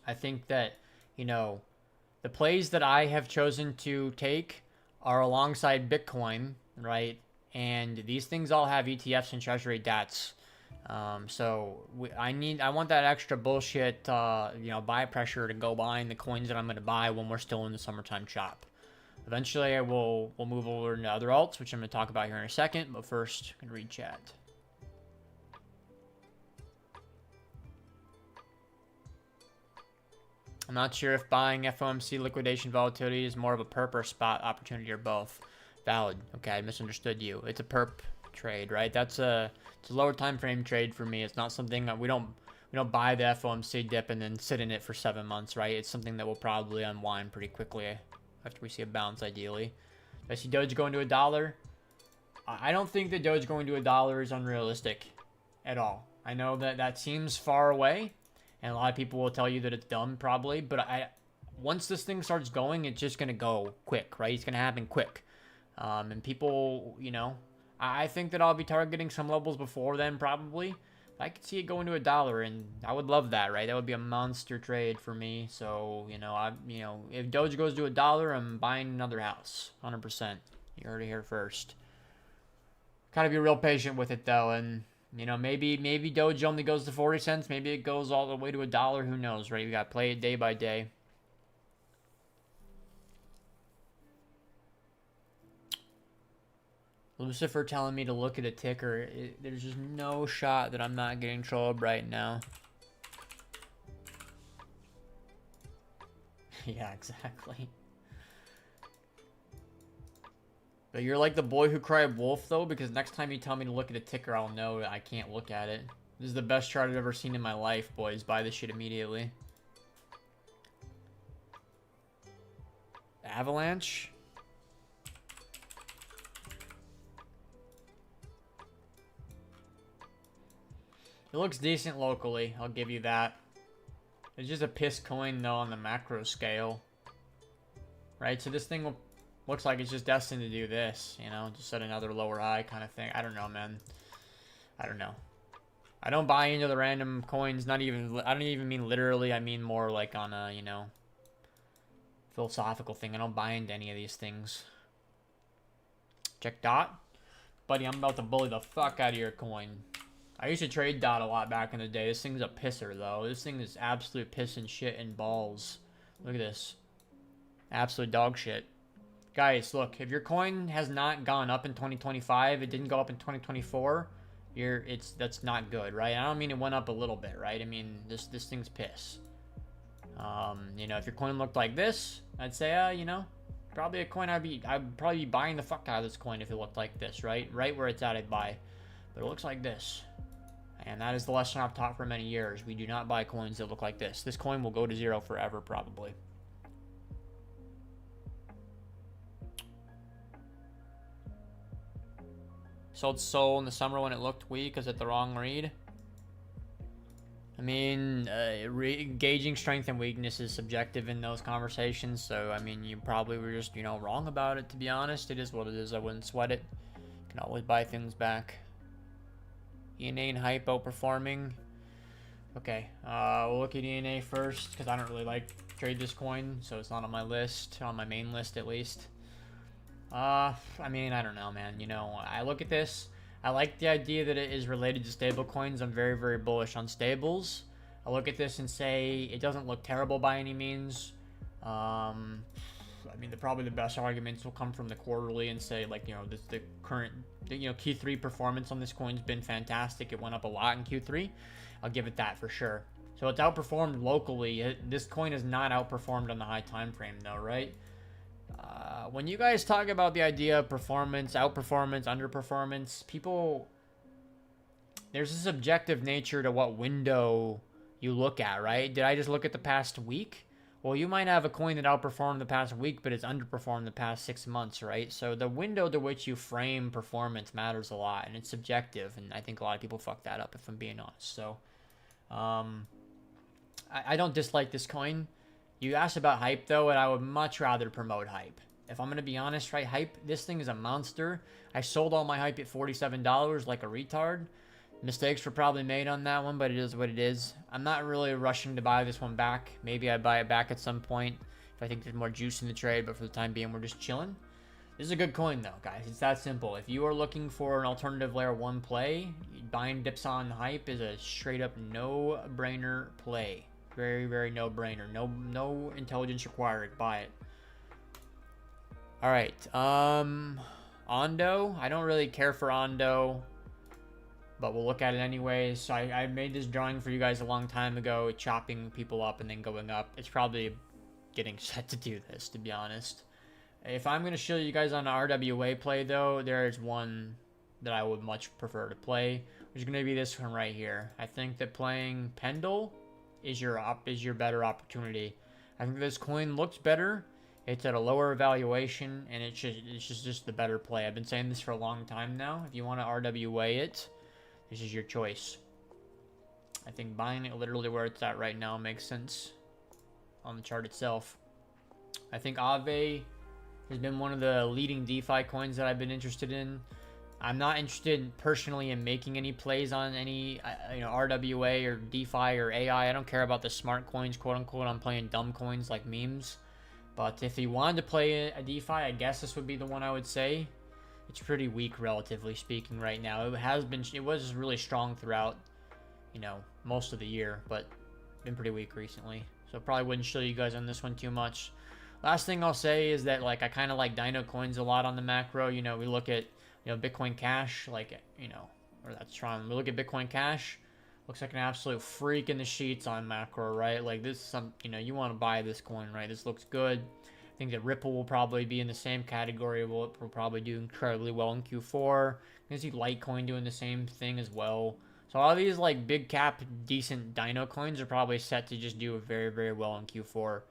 I think that, the plays that I have chosen to take are alongside Bitcoin, right? And these things all have ETFs and treasury DATs. So I want that extra bullshit, buy pressure to go buying the coins that I'm going to buy when we're still in the summertime chop. Eventually we'll move over into other alts, which I'm going to talk about here in a second, but first I'm going to read chat. I'm not sure if buying FOMC liquidation volatility is more of a perp or spot opportunity or both. Valid. Okay, I misunderstood you. It's a perp trade, right? It's a lower time frame trade for me. It's not something that we don't buy the FOMC dip and then sit in it for 7 months, right? It's something that will probably unwind pretty quickly after we see a bounce, ideally. I see Doge going to $1. I don't think that Doge going to $1 is unrealistic at all. I know that seems far away, and a lot of people will tell you that it's dumb, probably. But once this thing starts going, it's just going to go quick, right? It's going to happen quick. And people, I think that I'll be targeting some levels before then, probably. I could see it going to $1, and I would love that, right? That would be a monster trade for me. So, if Doge goes to $1, I'm buying another house, 100%. You heard it here first. Gotta be real patient with it, though, and maybe Doge only goes to 40 cents. Maybe it goes all the way to $1. Who knows, right? You got to play it day by day. Lucifer telling me to look at a ticker. There's just no shot that I'm not getting trolled right now. Yeah, exactly. But you're like the boy who cried wolf, though, because next time you tell me to look at a ticker, I'll know I can't look at it. This is the best chart I've ever seen in my life, boys. Buy this shit immediately. Avalanche. It looks decent locally, I'll give you that. It's just a piss coin, though, on the macro scale. Right, so this thing looks like it's just destined to do this, just at another lower high kind of thing. I don't know, man. I don't know. I don't buy into the random coins, I don't even mean literally, I mean more like on a, philosophical thing. I don't buy into any of these things. Check DOT. Buddy, I'm about to bully the fuck out of your coin. I used to trade DOT a lot back in the day. This thing's a pisser, though. This thing is absolute piss and shit and balls. Look at this. Absolute dog shit. Guys, look. If your coin has not gone up in 2025, it didn't go up in 2024, that's not good, right? I don't mean it went up a little bit, right? I mean, this thing's piss. If your coin looked like this, I'd say, probably a coin I'd probably be buying the fuck out of this coin if it looked like this, right? Right where it's at, I'd buy. But it looks like this. And that is the lesson I've taught for many years. We do not buy coins that look like this. This coin will go to zero forever, probably. Sold Soul in the summer when it looked weak. Is it the wrong read? I mean, gauging strength and weakness is subjective in those conversations. So, I mean, you probably were just, wrong about it, to be honest. It is what it is. I wouldn't sweat it. You can always buy things back. ENA and Hype outperforming. Okay, we'll look at ENA first, because I don't really trade this coin, so it's not on my list, on my main list at least. I mean, I don't know, man. I look at this. I like the idea that it is related to stable coins. I'm very, very bullish on stables. I look at this and say it doesn't look terrible by any means. I mean, probably the best arguments will come from the quarterly and say, like, the current, Q3 performance on this coin's been fantastic. It went up a lot in Q3. I'll give it that for sure. So it's outperformed locally. This coin is not outperformed on the high time frame, though, right? When you guys talk about the idea of performance, outperformance, underperformance, people, there's a subjective nature to what window you look at, right? Did I just look at the past week? Well, you might have a coin that outperformed the past week, but it's underperformed the past 6 months, right? So the window to which you frame performance matters a lot, and it's subjective, and I think a lot of people fuck that up, if I'm being honest. So, I don't dislike this coin. You asked about hype, though, and I would much rather promote hype. If I'm going to be honest, right, hype, this thing is a monster. I sold all my hype at $47 like a retard. Mistakes were probably made on that one, but it is what it is. I'm not really rushing to buy this one back. Maybe I buy it back at some point if I think there's more juice in the trade, but for the time being, we're just chilling. This is a good coin, though, guys. It's that simple. If you are looking for an alternative layer 1 play, buying dips on hype is a straight-up no-brainer play. Very, very no-brainer. No intelligence required. Buy it. All right. Ondo. I don't really care for Ondo, but we'll look at it anyways. So I made this drawing for you guys a long time ago, chopping people up and then going up. It's probably getting set to do this, to be honest. If I'm going to show you guys on an RWA play, though, there is one that I would much prefer to play, which is going to be this one right here. I think that playing Pendle is your better opportunity. I think this coin looks better. It's at a lower valuation, and it's just the better play. I've been saying this for a long time now. If you want to RWA it, this is your choice. I think buying it literally where it's at right now makes sense on the chart itself. I think Aave has been one of the leading DeFi coins that I've been interested in. I'm not interested personally in making any plays on any RWA or DeFi or AI. I don't care about the smart coins, quote unquote. I'm playing dumb coins like memes. But if you wanted to play a DeFi, I guess this would be the one I would say. It's pretty weak, relatively speaking, right now. It was really strong throughout, most of the year, but been pretty weak recently. So probably wouldn't show you guys on this one too much. Last thing I'll say is that, I kind of like Dino coins a lot on the macro. We look at, Bitcoin Cash, or that's Tron. We look at Bitcoin Cash. Looks like an absolute freak in the sheets on macro, right? Like this is some, you want to buy this coin, right? This looks good. I think that Ripple will probably be in the same category. Will probably do incredibly well in Q4. You can see Litecoin doing the same thing as well. So all these big cap, decent Dino coins are probably set to just do very, very well in Q4.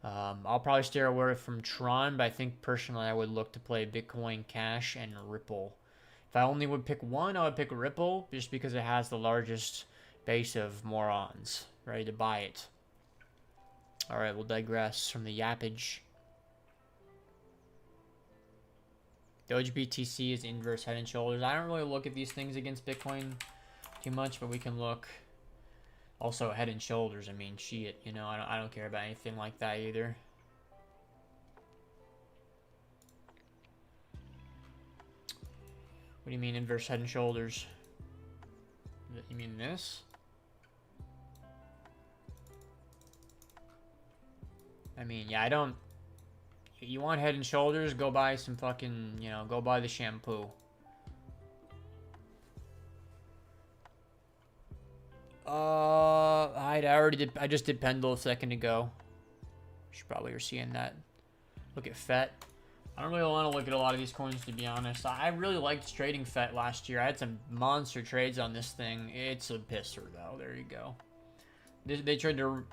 I'll probably steer away from Tron, but I think personally I would look to play Bitcoin Cash and Ripple. If I only would pick one, I would pick Ripple just because it has the largest base of morons ready to buy it. All right, we'll digress from the yappage. Doge BTC is inverse head and shoulders. I don't really look at these things against Bitcoin too much, but we can look. Also, head and shoulders. I mean, shit. I don't care about anything like that either. What do you mean inverse head and shoulders? You mean this? I mean, yeah, I don't. You want head and shoulders? Go buy some fucking, go buy the shampoo. I just did Pendle a second ago. You probably are seeing that. Look at FET. I don't really want to look at a lot of these coins, to be honest. I really liked trading FET last year. I had some monster trades on this thing. It's a pisser, though. There you go. They tried to,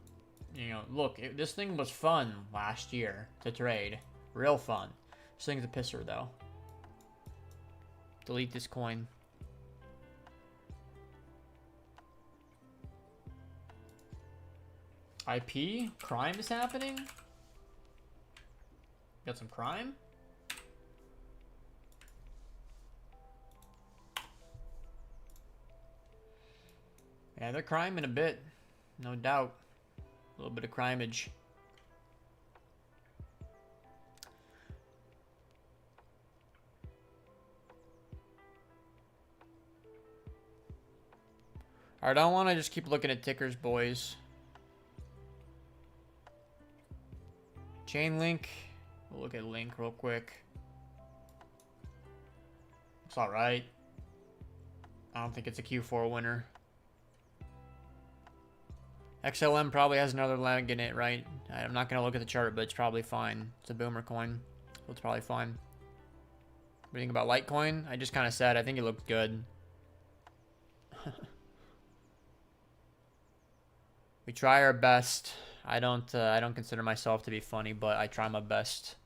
look, this thing was fun last year to trade. Real fun. This thing's a pisser, though. Delete this coin. IP? Crime is happening? Got some crime? Yeah, they're criming a bit. No doubt. A little bit of crimeage. Alright, I don't want to just keep looking at tickers, boys. Chainlink, We'll look at Link real quick. It's alright. I don't think it's a Q4 winner. XLM probably has another leg in it, right? I'm not going to look at the chart, but it's probably fine. It's a boomer coin, so it's probably fine. What do you think about Litecoin? I just kind of said I think it looked good. We try our best. I don't consider myself to be funny, but I try my best.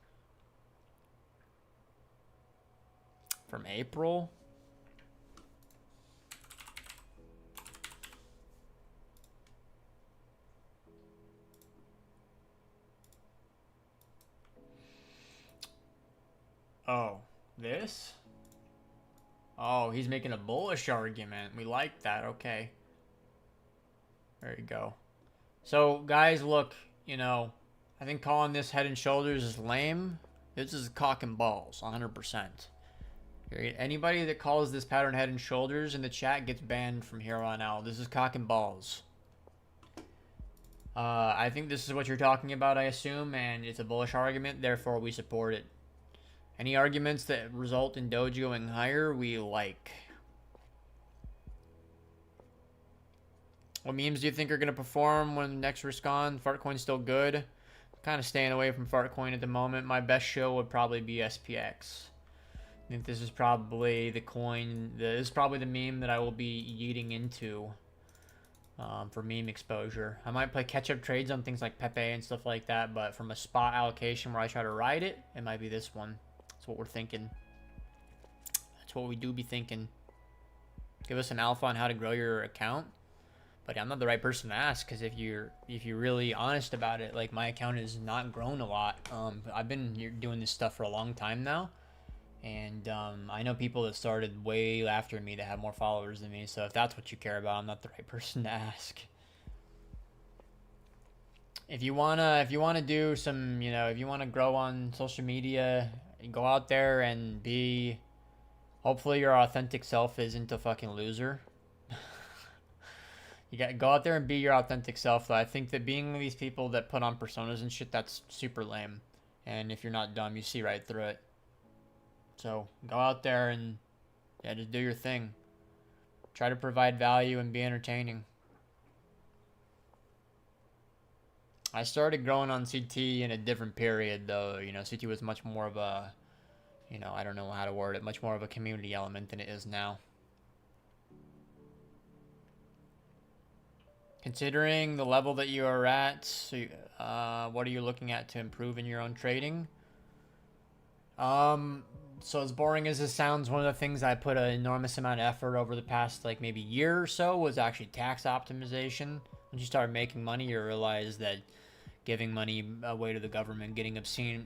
From April? Oh, this? Oh, he's making a bullish argument. We like that. Okay. There you go. So, guys, look, you know, I think calling this head and shoulders is lame. This is cock and balls, 100%. Anybody that calls this pattern head and shoulders in the chat gets banned from here on out. This is cock and balls. I think this is what you're talking about, I assume, and it's a bullish argument, therefore we support it. Any arguments that result in Doge going higher, we like. What memes do you think are going to perform when next risk on? Fartcoin's still good. Kind of staying away from Fartcoin at the moment. My best show would probably be SPX. I think this is probably the coin. This is probably the meme that I will be eating into for meme exposure. I might play catch-up trades on things like Pepe and stuff like that, but from a spot allocation where I try to ride it, it might be this one. That's what we're thinking. That's what we do be thinking. Give us an alpha on how to grow your account. But I'm not the right person to ask, because if you're really honest about it, like, my account has not grown a lot. I've been doing this stuff for a long time now, and I know people that started way after me that have more followers than me. So if that's what you care about, I'm not the right person to ask. If you wanna do some, you know, if you wanna grow on social media, go out there and be. Hopefully, your authentic self isn't a fucking loser. You gotta go out there and be your authentic self, though. I think that being these people that put on personas and shit, that's super lame. And if you're not dumb, you see right through it. So, go out there and, yeah, just do your thing. Try to provide value and be entertaining. I started growing on CT in a different period, though. You know, CT was much more of a, you know, I don't know how to word it, much more of a community element than it is now. Considering the level that you are at, so what are you looking at to improve in your own trading? So as boring as this sounds, one of the things I put an enormous amount of effort over the past, like, maybe year or so was actually tax optimization. Once you start making money, you realize that giving money away to the government, getting obscene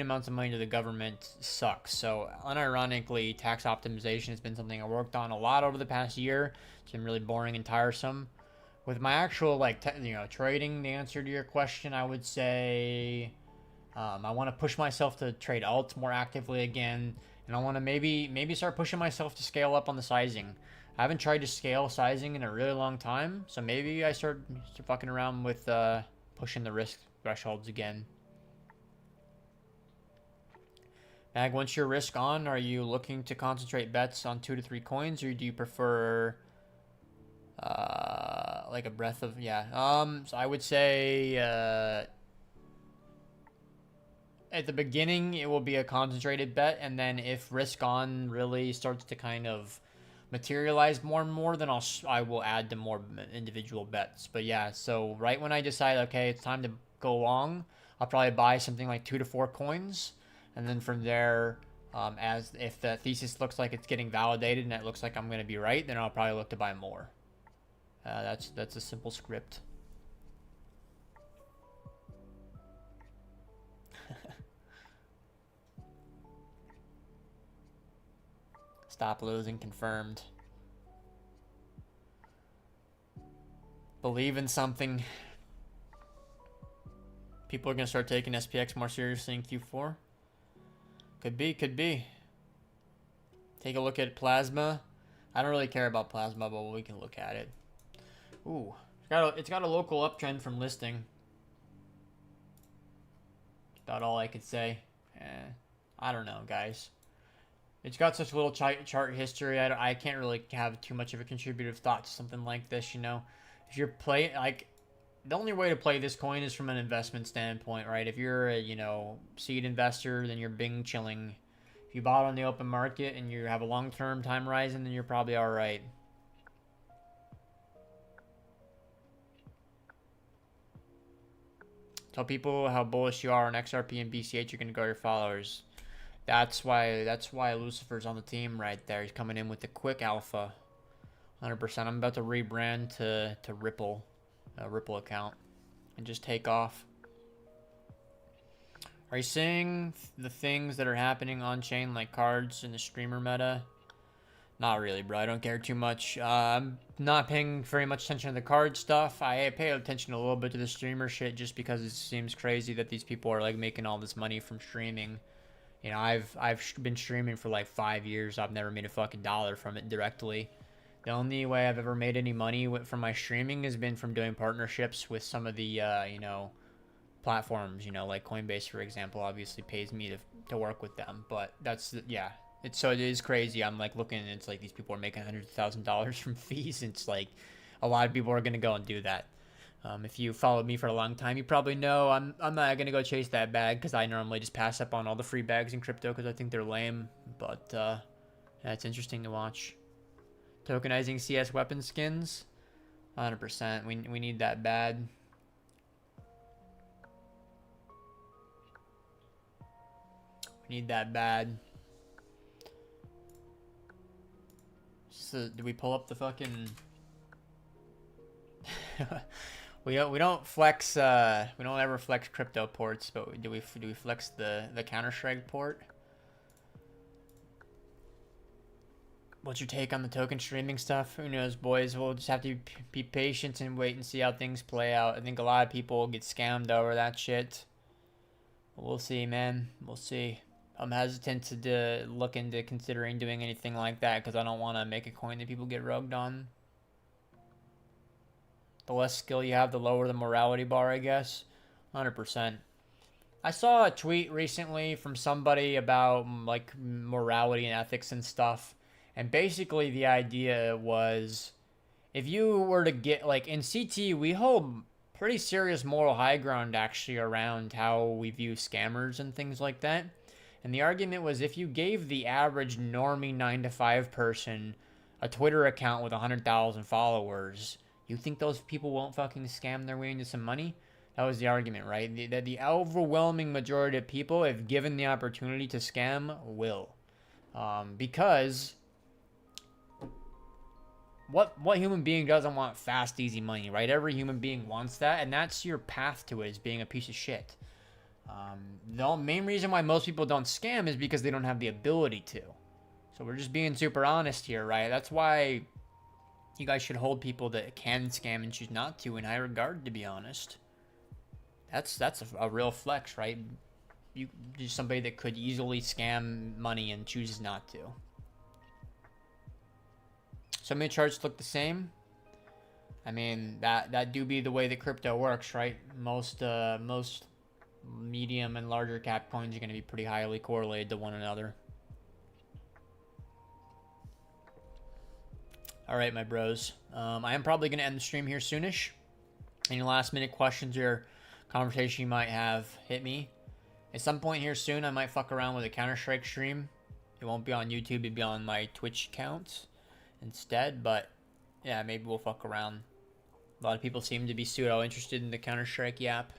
amounts of money to the government sucks. So unironically, tax optimization has been something I worked on a lot over the past year. It's been really boring and tiresome. With my actual, like, trading, the answer to your question, I would say I want to push myself to trade alts more actively again, and I want to maybe start pushing myself to scale up on the sizing. I haven't tried to scale sizing in a really long time, so maybe I start fucking around with pushing the risk thresholds again. Mag, once you're risk on, are you looking to concentrate bets on 2 to 3 coins, or do you prefer like a breadth of, so I would say at the beginning it will be a concentrated bet, and then if risk on really starts to kind of materialize more and more, then I will add to more individual bets. But yeah, so right when I decide, okay, it's time to go long, I'll probably buy something like 2 to 4 coins, and then from there, as if the thesis looks like it's getting validated and it looks like I'm going to be right, then I'll probably look to buy more. That's a simple script. Stop losing confirmed. Believe in something. People are going to start taking SPX more seriously in Q4. Could be, could be. Take a look at Plasma. I don't really care about Plasma, but we can look at it. Ooh, it's got a local uptrend from listing. That's about all I could say. I don't know, guys. It's got such little chart history. I can't really have too much of a contributive thought to something like this, you know. If you're playing, like, the only way to play this coin is from an investment standpoint, right? If you're a, you know, seed investor, then you're bing chilling. If you bought on the open market and you have a long-term time horizon, then you're probably all right. Tell people how bullish you are on XRP and BCH. You're gonna grow your followers. That's why Lucifer's on the team right there. He's coming in with the quick alpha, 100%. I'm about to rebrand to Ripple, a Ripple account, and just take off. Are you seeing the things that are happening on chain, like cards in the streamer meta? Not really, bro. I don't care too much. I'm not paying very much attention to the card stuff. I pay attention a little bit to the streamer shit just because it seems crazy that these people are like making all this money from streaming. You know, I've been streaming for like 5 years. I've never made a fucking dollar from it directly. The only way I've ever made any money from my streaming has been from doing partnerships with some of the you know, platforms. You know, like Coinbase, for example, obviously pays me to work with them. But that's, yeah. It is crazy. I'm like looking and it's like these people are making $100,000 from fees. It's like a lot of people are going to go and do that. If you followed me for a long time, you probably know I'm not going to go chase that bag because I normally just pass up on all the free bags in crypto because I think they're lame. But yeah, it's interesting to watch. Tokenizing CS weapon skins, 100%. We need that bad. We need that bad. So, do we pull up the fucking? we don't flex. We don't ever flex crypto ports, but do we flex the Counter-Strike port? What's your take on the token streaming stuff? Who knows, boys? We'll just have to be patient and wait and see how things play out. I think a lot of people get scammed over that shit. We'll see, man. We'll see. I'm hesitant to look into considering doing anything like that because I don't want to make a coin that people get rogued on. The less skill you have, the lower the morality bar, I guess. 100%. I saw a tweet recently from somebody about like morality and ethics and stuff. And basically the idea was if you were to get, like in CT, we hold pretty serious moral high ground actually around how we view scammers and things like that. And the argument was if you gave the average normie 9-to-5 person a Twitter account with 100,000 followers, you think those people won't fucking scam their way into some money? That was the argument, right? That the overwhelming majority of people, if given the opportunity to scam, will. Because what human being doesn't want fast, easy money, right? Every human being wants that, and that's your path to it, is being a piece of shit. The main reason why most people don't scam is because they don't have the ability to. So we're just being super honest here, right? That's why you guys should hold people that can scam and choose not to in high regard, to be honest. That's a real flex, right? You just somebody that could easily scam money and chooses not to. So many charts look the same. I mean, that do be the way that crypto works, right? Most medium and larger cap coins are going to be pretty highly correlated to one another. All right, my bros. I am probably going to end the stream here soonish. Any last minute questions or conversation you might have, hit me. At some point here soon, I might fuck around with a Counter-Strike stream. It won't be on YouTube. It'll be on my Twitch account instead. But yeah, maybe we'll fuck around. A lot of people seem to be pseudo interested in the Counter-Strike yap.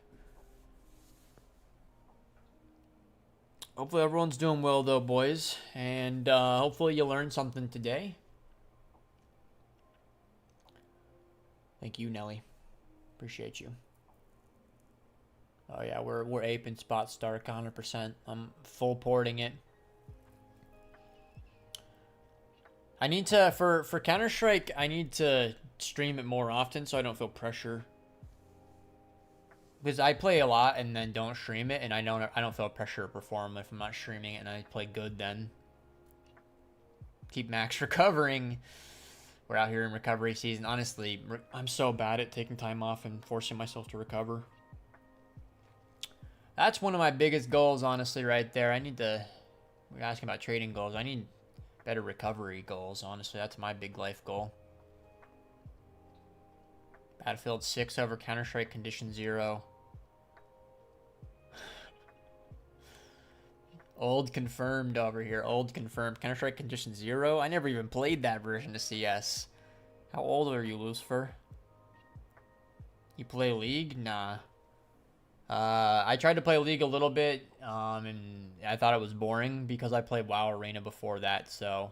Hopefully everyone's doing well though, boys. And hopefully you learned something today. Thank you, Nelly. Appreciate you. Oh yeah, we're aping Spot Stark 100%. I'm full porting it. I need to for Counter-Strike, I need to stream it more often so I don't feel pressure. Because I play a lot and then don't stream it, and I don't feel pressure to perform if I'm not streaming it and I play good then. Keep max recovering. We're out here in recovery season. Honestly, I'm so bad at taking time off and forcing myself to recover. That's one of my biggest goals, honestly, right there. I need to... We're asking about trading goals. I need better recovery goals, honestly. That's my big life goal. Battlefield 6 over Counter-Strike Condition 0. Old confirmed over here. Old confirmed. Counter-Strike Condition 0? I never even played that version of CS. How old are you, Lucifer? You play League? Nah. I tried to play League a little bit, and I thought it was boring because I played WoW Arena before that, so...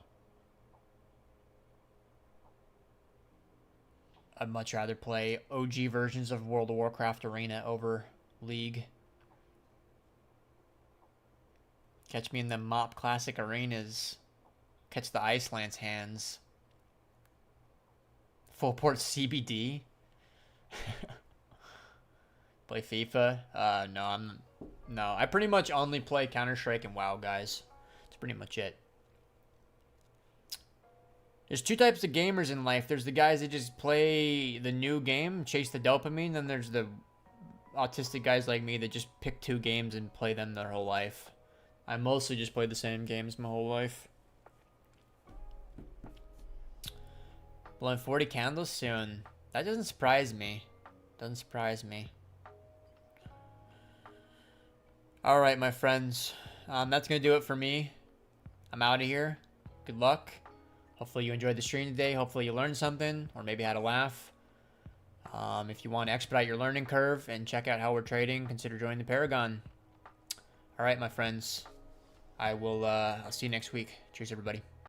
I'd much rather play OG versions of World of Warcraft Arena over League. Catch me in the MOP Classic Arenas. Catch the Icelance hands. Full port CBD. Play FIFA? No, I pretty much only play Counter-Strike and WoW, guys. That's pretty much it. There's two types of gamers in life. There's the guys that just play the new game, chase the dopamine. Then there's the autistic guys like me that just pick two games and play them their whole life. I mostly just play the same games my whole life. Blowing 40 candles soon. That doesn't surprise me. Doesn't surprise me. Alright, my friends. That's going to do it for me. I'm out of here. Good luck. Hopefully you enjoyed the stream today. Hopefully you learned something or maybe had a laugh. If you want to expedite your learning curve and check out how we're trading, consider joining the Paragon. Alright, my friends. I'll see you next week. Cheers, everybody.